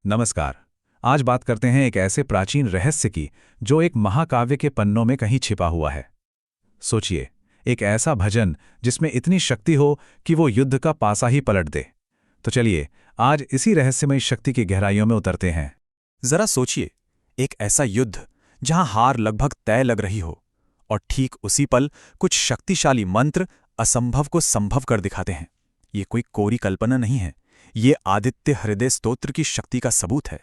नमस्कार। आज बात करते हैं एक ऐसे प्राचीन रहस्य की जो एक महाकाव्य के पन्नों में कहीं छिपा हुआ है। सोचिए, एक ऐसा भजन जिसमें इतनी शक्ति हो कि वो युद्ध का पासा ही पलट दे। तो चलिए आज इसी रहस्यमयी शक्ति की गहराइयों में उतरते हैं। जरा सोचिए, एक ऐसा युद्ध जहां हार लगभग तय लग रही हो और ठीक उसी पल कुछ शक्तिशाली मंत्र असंभव को संभव कर दिखाते हैं। ये कोई कोरी कल्पना नहीं है, ये आदित्य हृदय स्तोत्र की शक्ति का सबूत है।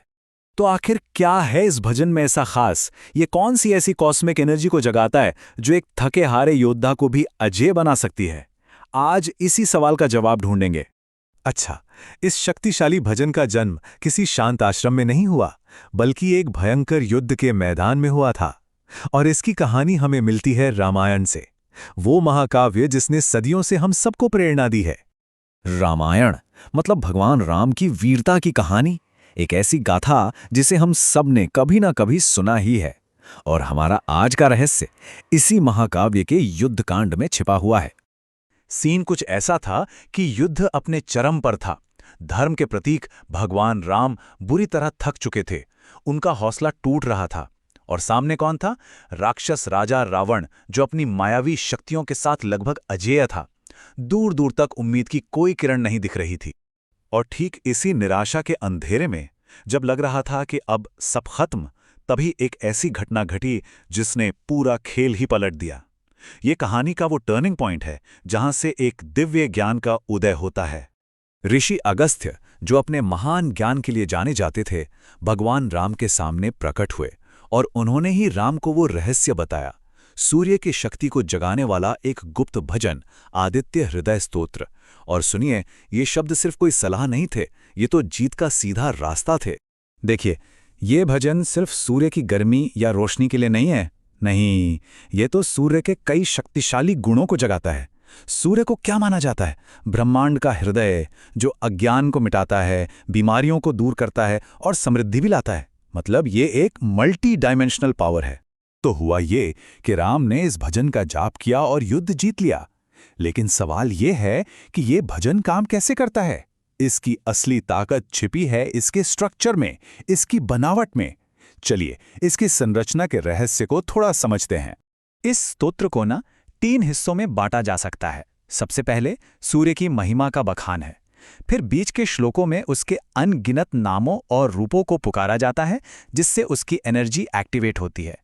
तो आखिर क्या है इस भजन में ऐसा खास? ये कौन सी ऐसी कॉस्मिक एनर्जी को जगाता है जो एक थके हारे योद्धा को भी अजेय बना सकती है? आज इसी सवाल का जवाब ढूंढेंगे। अच्छा, इस शक्तिशाली भजन का जन्म किसी शांत आश्रम में नहीं हुआ, बल्कि एक भयंकर युद्ध के मैदान में हुआ था। और इसकी कहानी हमें मिलती है रामायण से, वो महाकाव्य जिसने सदियों से हम सबको प्रेरणा दी है। रामायण मतलब भगवान राम की वीरता की कहानी, एक ऐसी गाथा जिसे हम सब ने कभी ना कभी सुना ही है। और हमारा आज का रहस्य इसी महाकाव्य के युद्धकांड में छिपा हुआ है। सीन कुछ ऐसा था कि युद्ध अपने चरम पर था। धर्म के प्रतीक भगवान राम बुरी तरह थक चुके थे, उनका हौसला टूट रहा था। और सामने कौन था? राक्षस राजा रावण, जो अपनी मायावी शक्तियों के साथ लगभग अजेय था। दूर दूर तक उम्मीद की कोई किरण नहीं दिख रही थी। और ठीक इसी निराशा के अंधेरे में, जब लग रहा था कि अब सब खत्म, तभी एक ऐसी घटना घटी जिसने पूरा खेल ही पलट दिया। ये कहानी का वो टर्निंग पॉइंट है जहां से एक दिव्य ज्ञान का उदय होता है। ऋषि अगस्त्य, जो अपने महान ज्ञान के लिए जाने जाते थे, भगवान राम के सामने प्रकट हुए और उन्होंने ही राम को वो रहस्य बताया, सूर्य की शक्ति को जगाने वाला एक गुप्त भजन, आदित्य हृदय स्तोत्र। और सुनिए, ये शब्द सिर्फ कोई सलाह नहीं थे, ये तो जीत का सीधा रास्ता थे। देखिए, ये भजन सिर्फ सूर्य की गर्मी या रोशनी के लिए नहीं है। नहीं, ये तो सूर्य के कई शक्तिशाली गुणों को जगाता है। सूर्य को क्या माना जाता है? ब्रह्मांड का हृदय, जो अज्ञान को मिटाता है, बीमारियों को दूर करता है और समृद्धि भी लाता है। मतलब ये एक मल्टी डायमेंशनल पावर है। तो हुआ ये कि राम ने इस भजन का जाप किया और युद्ध जीत लिया। लेकिन सवाल ये है कि ये भजन काम कैसे करता है? इसकी असली ताकत छिपी है इसके स्ट्रक्चर में, इसकी बनावट में। चलिए इसकी संरचना के रहस्य को थोड़ा समझते हैं। इस स्तोत्र को 3 हिस्सों में बांटा जा सकता है। सबसे पहले सूर्य की महिमा का बखान है, फिर बीच के श्लोकों में उसके अनगिनत नामों और रूपों को पुकारा जाता है जिससे उसकी एनर्जी एक्टिवेट होती है,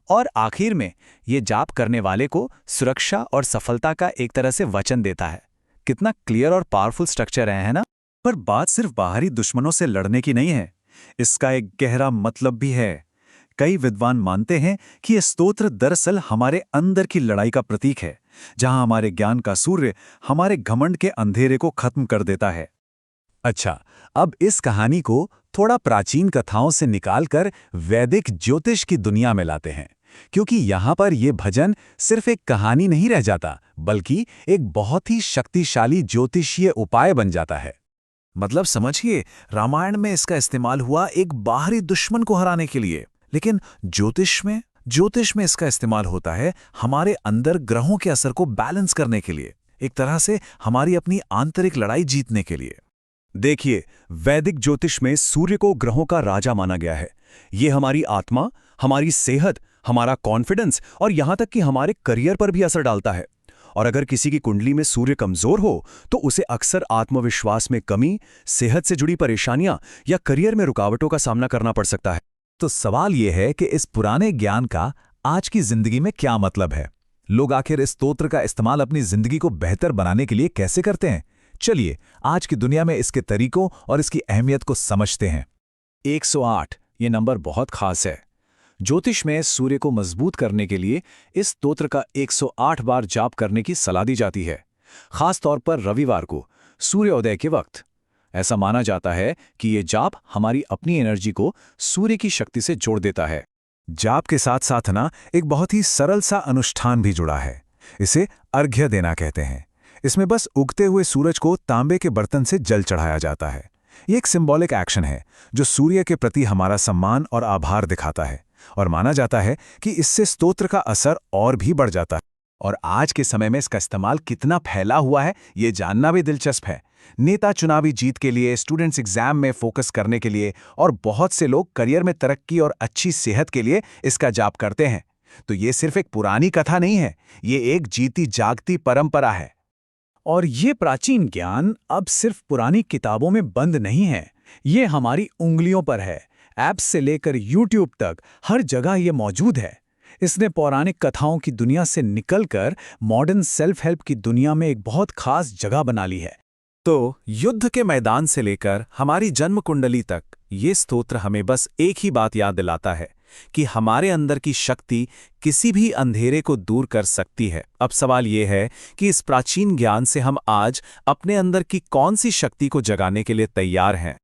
और आखिर में ये जाप करने वाले को सुरक्षा और सफलता का एक तरह से वचन देता है। कितना क्लियर और पावरफुल स्ट्रक्चर है ना? पर बात सिर्फ बाहरी दुश्मनों से लड़ने की नहीं है, इसका एक गहरा मतलब भी है। कई विद्वान मानते हैं कि यह स्तोत्र दरअसल हमारे अंदर की लड़ाई का प्रतीक है, जहां हमारे ज्ञान का सूर्य हमारे घमंड के अंधेरे को खत्म कर देता है। अच्छा, अब इस कहानी को थोड़ा प्राचीन कथाओं से निकालकर वैदिक ज्योतिष की दुनिया में लाते हैं, क्योंकि यहां पर यह भजन सिर्फ एक कहानी नहीं रह जाता, बल्कि एक बहुत ही शक्तिशाली ज्योतिषीय उपाय बन जाता है। मतलब समझिए, रामायण में इसका इस्तेमाल हुआ एक बाहरी दुश्मन को हराने के लिए, लेकिन ज्योतिष में इसका इस्तेमाल होता है हमारे अंदर ग्रहों के असर को बैलेंस करने के लिए, एक तरह से हमारी अपनी आंतरिक लड़ाई जीतने के लिए। देखिए, वैदिक ज्योतिष में सूर्य को ग्रहों का राजा माना गया है। ये हमारी आत्मा, हमारी सेहत, हमारा कॉन्फिडेंस और यहां तक कि हमारे करियर पर भी असर डालता है। और अगर किसी की कुंडली में सूर्य कमजोर हो तो उसे अक्सर आत्मविश्वास में कमी, सेहत से जुड़ी परेशानियां या करियर में रुकावटों का सामना करना पड़ सकता है। तो सवाल यह है कि इस पुराने ज्ञान का आज की जिंदगी में क्या मतलब है? लोग आखिर इस स्तोत्र का इस्तेमाल अपनी जिंदगी को बेहतर बनाने के लिए कैसे करते हैं? चलिए आज की दुनिया में इसके तरीकों और इसकी अहमियत को समझते हैं। 108 ये नंबर बहुत खास है। ज्योतिष में सूर्य को मजबूत करने के लिए इस स्तोत्र का 108 बार जाप करने की सलाह दी जाती है, खास तौर पर रविवार को सूर्योदय के वक्त। ऐसा माना जाता है कि ये जाप हमारी अपनी एनर्जी को सूर्य की शक्ति से जोड़ देता है। जाप के साथ साथ एक बहुत ही सरल सा अनुष्ठान भी जुड़ा है। इसे अर्घ्य देना कहते हैं। इसमें बस उगते हुए सूरज को तांबे के बर्तन से जल चढ़ाया जाता है। ये एक सिंबॉलिक एक्शन है जो सूर्य के प्रति हमारा सम्मान और आभार दिखाता है, और माना जाता है कि इससे स्तोत्र का असर और भी बढ़ जाता है। और आज के समय में इसका इस्तेमाल कितना फैला हुआ है, ये जानना भी दिलचस्प है। नेता चुनावी जीत के लिए, स्टूडेंट्स एग्जाम में फोकस करने के लिए और बहुत से लोग करियर में तरक्की और अच्छी सेहत के लिए इसका जाप करते हैं। तो ये सिर्फ एक पुरानी कथा नहीं है, ये एक जीती जागती परंपरा है। और ये प्राचीन ज्ञान अब सिर्फ पुरानी किताबों में बंद नहीं है, ये हमारी उंगलियों पर है। ऐप्स से लेकर यूट्यूब तक हर जगह ये मौजूद है। इसने पौराणिक कथाओं की दुनिया से निकलकर मॉडर्न सेल्फ हेल्प की दुनिया में एक बहुत खास जगह बना ली है। तो युद्ध के मैदान से लेकर हमारी जन्म कुंडली तक ये स्तोत्र हमें बस एक ही बात याद दिलाता है कि हमारे अंदर की शक्ति किसी भी अंधेरे को दूर कर सकती है। अब सवाल ये है कि इस प्राचीन ज्ञान से हम आज अपने अंदर की कौन सी शक्ति को जगाने के लिए तैयार हैं।